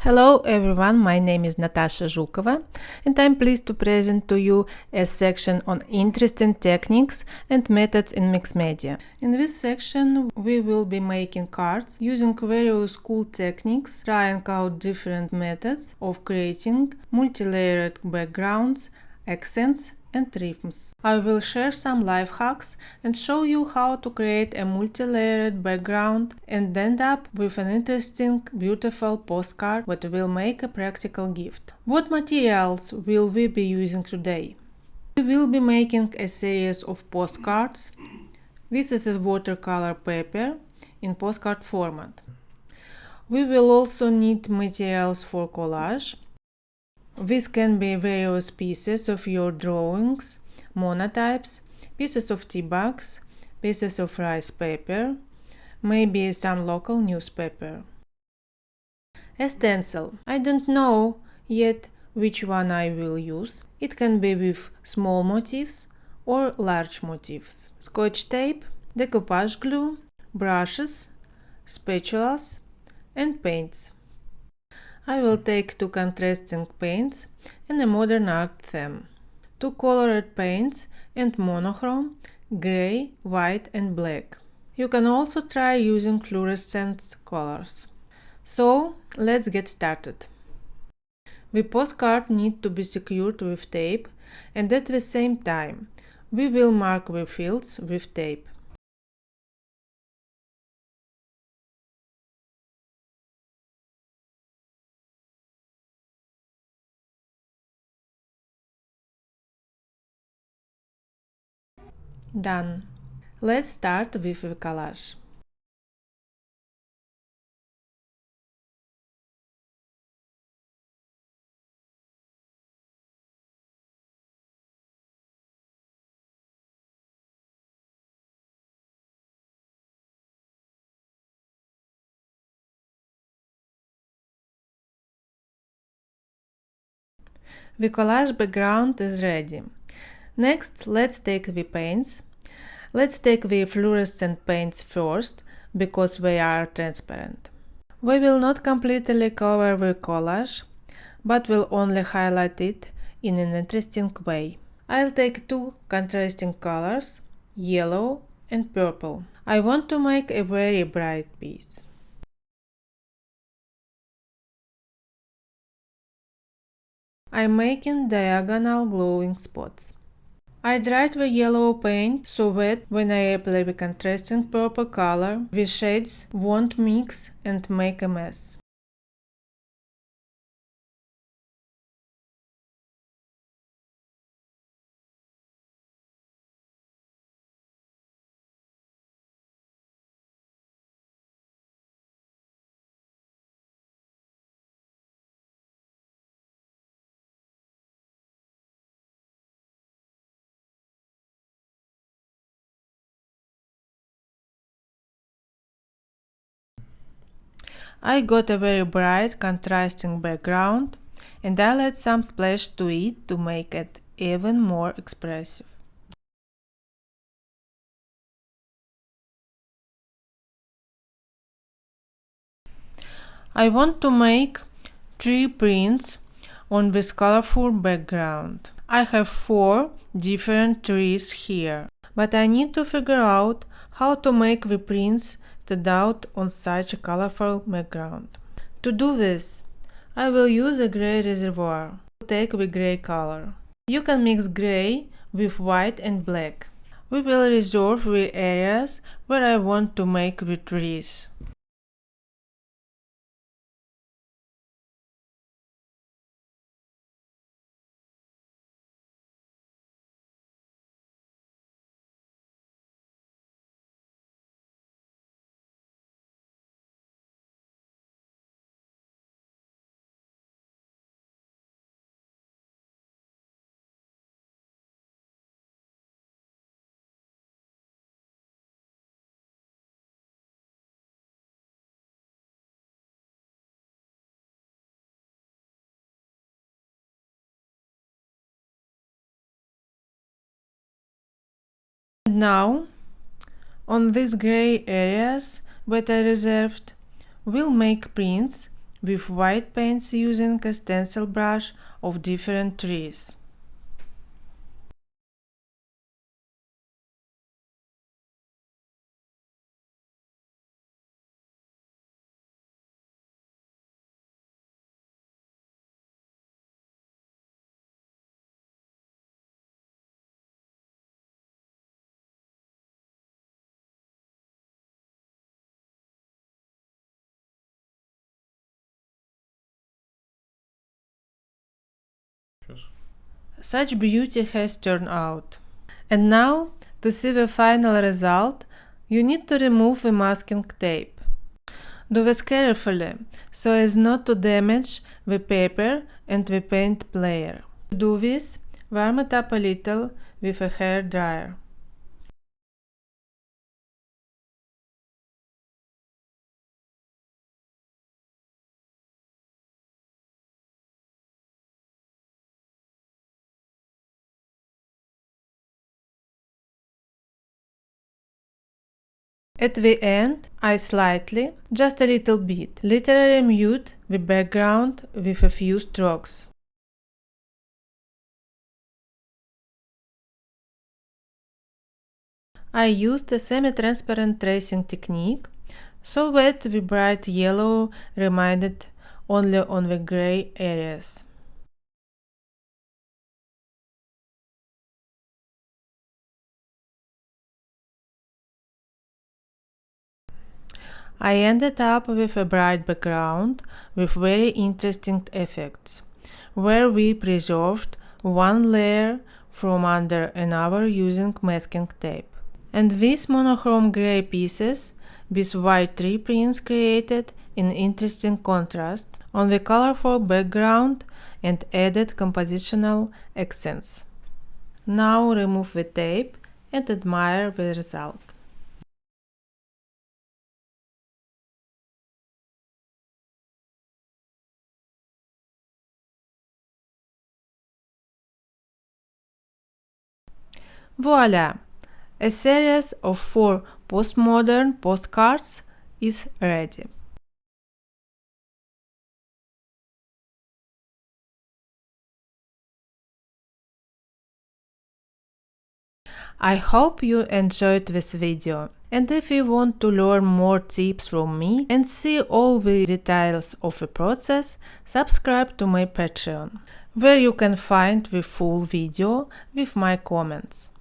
Hello everyone, my name is Natasha Zhukova and I'm pleased to present to you a section on interesting techniques and methods in mixed media. In this section we will be making cards using various cool techniques, trying out different methods of creating multi-layered backgrounds, accents and rhythms. I will share some life hacks and show you how to create a multi-layered background and end up with an interesting, beautiful postcard that will make a practical gift. What materials will we be using today? We will be making a series of postcards. This is a watercolor paper in postcard format. We will also need materials for collage. This can be various pieces of your drawings, monotypes, pieces of tea bags, pieces of rice paper, maybe some local newspaper. A stencil. I don't know yet which one I will use. It can be with small motifs or large motifs. Scotch tape, decoupage glue, brushes, spatulas and paints. I will take two contrasting paints and a modern art theme, two colored paints and monochrome, gray, white and black. You can also try using fluorescent colors. So, let's get started. The postcard needs to be secured with tape and at the same time, we will mark the fields with tape. Done. Let's start with the collage. The collage background is ready. Next, let's take the paints. Let's take the fluorescent paints first, because they are transparent. We will not completely cover the collage, but will only highlight it in an interesting way. I'll take two contrasting colors, yellow and purple. I want to make a very bright piece. I'm making diagonal glowing spots. I dried the yellow paint so that when I apply the contrasting purple color, the shades won't mix and make a mess. I got a very bright contrasting background and I'll add some splash to it to make it even more expressive. I want to make 3 prints on this colorful background. I have 4 different trees here, but I need to figure out how to make the prints stand out on such a colorful background. To do this, I will use a gray reservoir. Take the gray color. You can mix gray with white and black. We will reserve the areas where I want to make the trees. And now, on these gray areas that I reserved, we'll make prints with white paints using a stencil brush of different trees. Such beauty has turned out. And now, to see the final result, you need to remove the masking tape. Do this carefully, so as not to damage the paper and the paint layer. To do this, warm it up a little with a hair dryer. At the end, I slightly, just a little bit, literally mute the background with a few strokes. I used a semi-transparent tracing technique so that the bright yellow remained only on the gray areas. I ended up with a bright background with very interesting effects, where we preserved one layer from under another using masking tape. And these monochrome gray pieces with white tree prints created an interesting contrast on the colorful background and added compositional accents. Now remove the tape and admire the result. Voila! A series of 4 postmodern postcards is ready. I hope you enjoyed this video, and if you want to learn more tips from me and see all the details of the process, subscribe to my Patreon, where you can find the full video with my comments.